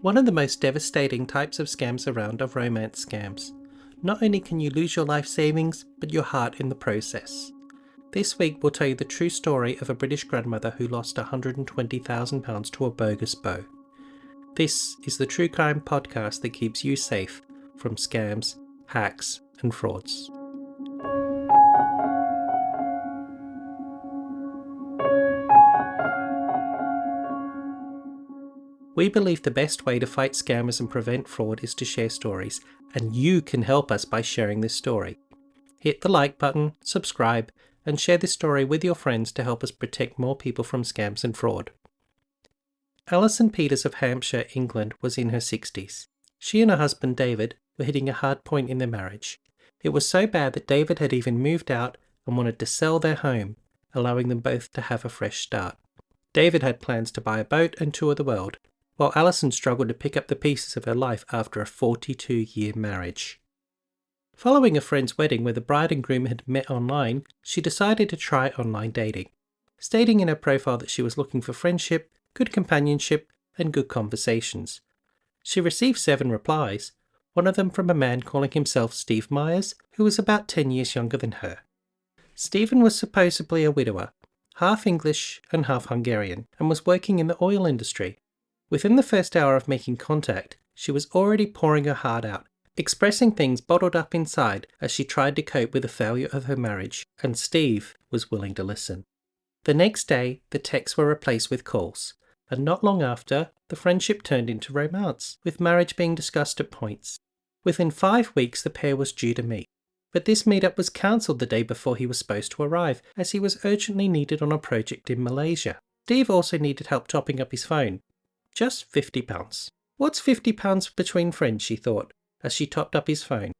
One of the most devastating types of scams around are romance scams. Not only can you lose your life savings, but your heart in the process. This week we'll tell you the true story of a British grandmother who lost £120,000 to a bogus beau. This is the True Crime podcast that keeps you safe from scams, hacks and frauds. We believe the best way to fight scammers and prevent fraud is to share stories, and you can help us by sharing this story. Hit the like button, subscribe, and share this story with your friends to help us protect more people from scams and fraud. Alison Peters of Hampshire, England, was in her 60s. She and her husband David were hitting a hard point in their marriage. It was so bad that David had even moved out and wanted to sell their home, allowing them both to have a fresh start. David had plans to buy a boat and tour the world, while Alison struggled to pick up the pieces of her life after a 42-year marriage. Following a friend's wedding where the bride and groom had met online, she decided to try online dating, stating in her profile that she was looking for friendship, good companionship, and good conversations. She received 7 replies, one of them from a man calling himself Steve Myers, who was about 10 years younger than her. Stephen was supposedly a widower, half English and half Hungarian, and was working in the oil industry. Within the first hour of making contact, she was already pouring her heart out, expressing things bottled up inside as she tried to cope with the failure of her marriage, and Steve was willing to listen. The next day, the texts were replaced with calls, and not long after, the friendship turned into romance, with marriage being discussed at points. Within 5 weeks, the pair was due to meet, but this meetup was cancelled the day before he was supposed to arrive, as he was urgently needed on a project in Malaysia. Steve also needed help topping up his phone. Just £50. What's £50 between friends, she thought, as she topped up his phone.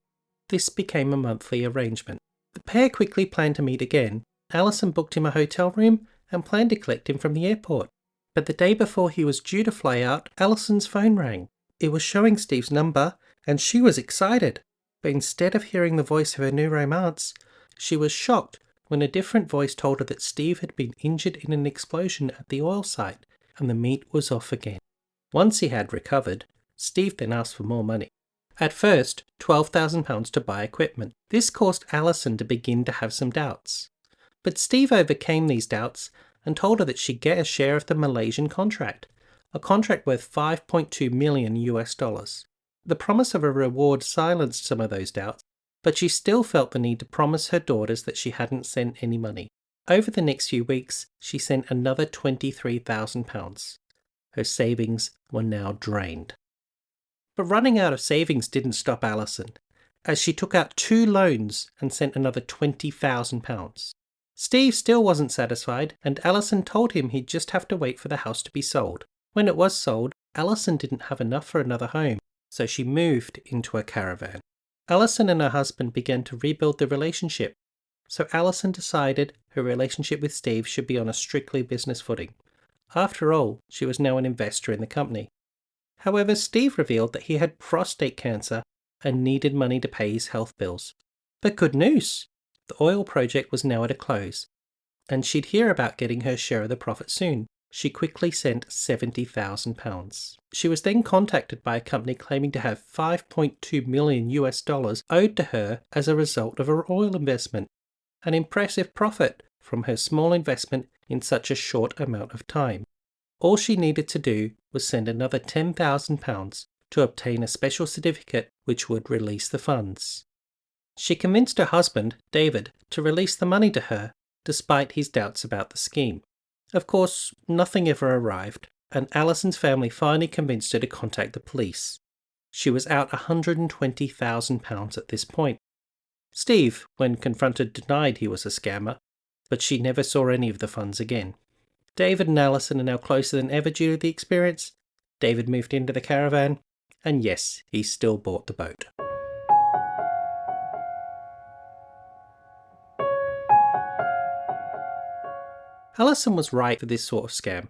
This became a monthly arrangement. The pair quickly planned to meet again. Alison booked him a hotel room and planned to collect him from the airport. But the day before he was due to fly out, Alison's phone rang. It was showing Steve's number, and she was excited. But instead of hearing the voice of her new romance, she was shocked when a different voice told her that Steve had been injured in an explosion at the oil site, and the meet was off again. Once he had recovered, Steve then asked for more money. At first, £12,000 to buy equipment. This caused Alison to begin to have some doubts. But Steve overcame these doubts and told her that she'd get a share of the Malaysian contract, a contract worth $5.2 million. The promise of a reward silenced some of those doubts, but she still felt the need to promise her daughters that she hadn't sent any money. Over the next few weeks, she sent another £23,000. Her savings were now drained. But running out of savings didn't stop Alison, as she took out 2 loans and sent another £20,000. Steve still wasn't satisfied, and Alison told him he'd just have to wait for the house to be sold. When it was sold, Alison didn't have enough for another home, so she moved into a caravan. Alison and her husband began to rebuild the relationship, so Alison decided her relationship with Steve should be on a strictly business footing. After all, she was now an investor in the company. However, Steve revealed that he had prostate cancer and needed money to pay his health bills. But good news! The oil project was now at a close, and she'd hear about getting her share of the profit soon. She quickly sent £70,000. She was then contacted by a company claiming to have $5.2 million owed to her as a result of her oil investment, an impressive profit from her small investment in such a short amount of time. All she needed to do was send another £10,000 to obtain a special certificate which would release the funds. She convinced her husband, David, to release the money to her, despite his doubts about the scheme. Of course, nothing ever arrived, and Alison's family finally convinced her to contact the police. She was out £120,000 at this point. Steve, when confronted, denied he was a scammer, but she never saw any of the funds again. David and Alison are now closer than ever due to the experience. David moved into the caravan, and yes, he still bought the boat. Alison was right for this sort of scam.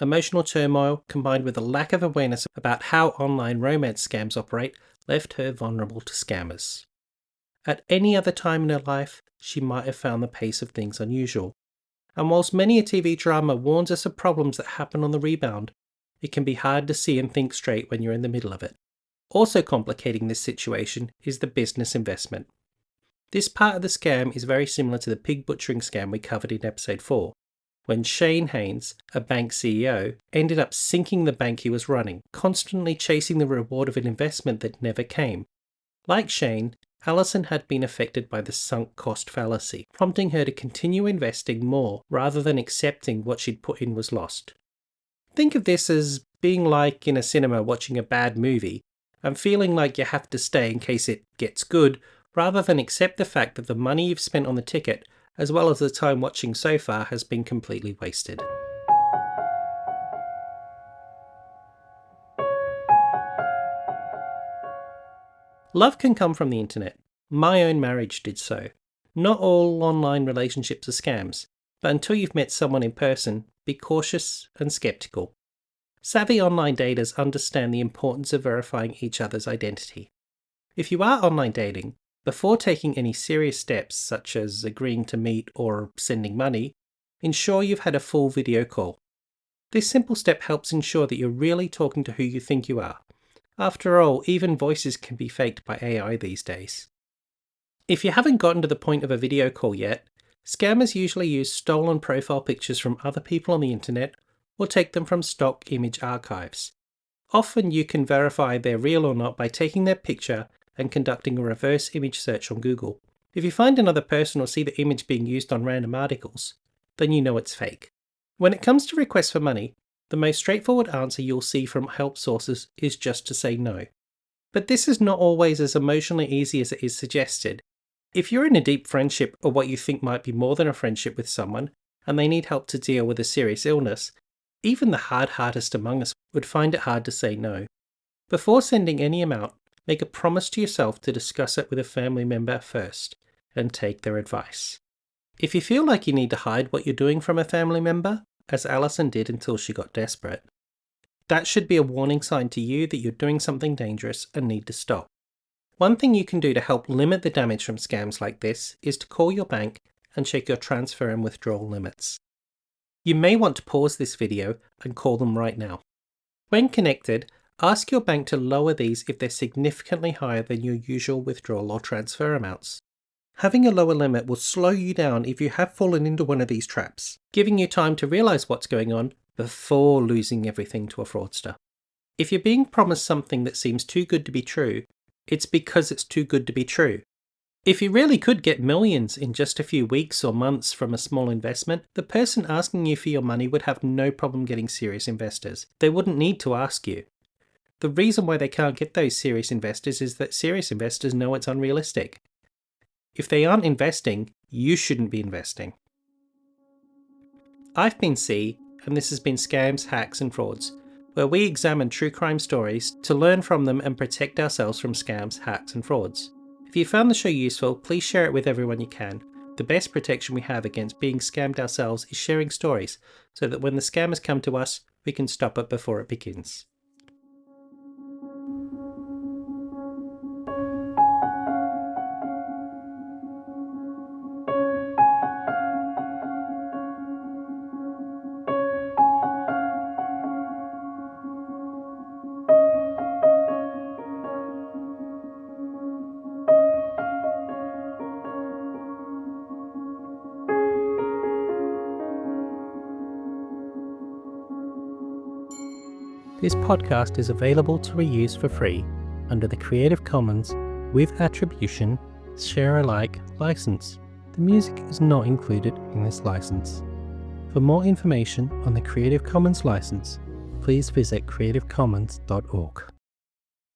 Emotional turmoil, combined with a lack of awareness about how online romance scams operate, left her vulnerable to scammers. At any other time in her life, she might have found the pace of things unusual. And whilst many a TV drama warns us of problems that happen on the rebound, It can be hard to see and think straight when you're in the middle of it. Also complicating this situation is the business investment. This part of the scam is very similar to the pig butchering scam we covered in episode 4, when Shane Haynes, a bank CEO, ended up sinking the bank he was running, constantly chasing the reward of an investment that never came. Like Shane, Alison had been affected by the sunk cost fallacy, prompting her to continue investing more rather than accepting what she'd put in was lost. Think of this as being like in a cinema watching a bad movie and feeling like you have to stay in case it gets good, rather than accept the fact that the money you've spent on the ticket, as well as the time watching so far, has been completely wasted. Love can come from the internet. My own marriage did so. Not all online relationships are scams, but until you've met someone in person, be cautious and skeptical. Savvy online daters understand the importance of verifying each other's identity. If you are online dating, before taking any serious steps such as agreeing to meet or sending money, ensure you've had a full video call. This simple step helps ensure that you're really talking to who you think you are. After all, even voices can be faked by AI these days. If you haven't gotten to the point of a video call yet, scammers usually use stolen profile pictures from other people on the internet or take them from stock image archives. Often you can verify they're real or not by taking their picture and conducting a reverse image search on Google. If you find another person or see the image being used on random articles, then you know it's fake. When it comes to requests for money, the most straightforward answer you'll see from help sources is just to say no. But this is not always as emotionally easy as it is suggested. If you're in a deep friendship or what you think might be more than a friendship with someone, and they need help to deal with a serious illness, even the hard-heartedest among us would find it hard to say no. Before sending any amount, make a promise to yourself to discuss it with a family member first, and take their advice. If you feel like you need to hide what you're doing from a family member, as Alison did until she got desperate, that should be a warning sign to you that you're doing something dangerous and need to stop. One thing you can do to help limit the damage from scams like this is to call your bank and check your transfer and withdrawal limits. You may want to pause this video and call them right now. When connected, ask your bank to lower these if they're significantly higher than your usual withdrawal or transfer amounts. Having a lower limit will slow you down if you have fallen into one of these traps, giving you time to realize what's going on before losing everything to a fraudster. If you're being promised something that seems too good to be true, it's because it's too good to be true. If you really could get millions in just a few weeks or months from a small investment, the person asking you for your money would have no problem getting serious investors. They wouldn't need to ask you. The reason why they can't get those serious investors is that serious investors know it's unrealistic. If they aren't investing, you shouldn't be investing. I've been C, and this has been Scams, Hacks and Frauds, where we examine true crime stories to learn from them and protect ourselves from scams, hacks and frauds. If you found the show useful, please share it with everyone you can. The best protection we have against being scammed ourselves is sharing stories, so that when the scammers come to us, we can stop it before it begins. This podcast is available to reuse for free under the Creative Commons with Attribution Share Alike license. The music is not included in this license. For more information on the Creative Commons license, please visit creativecommons.org.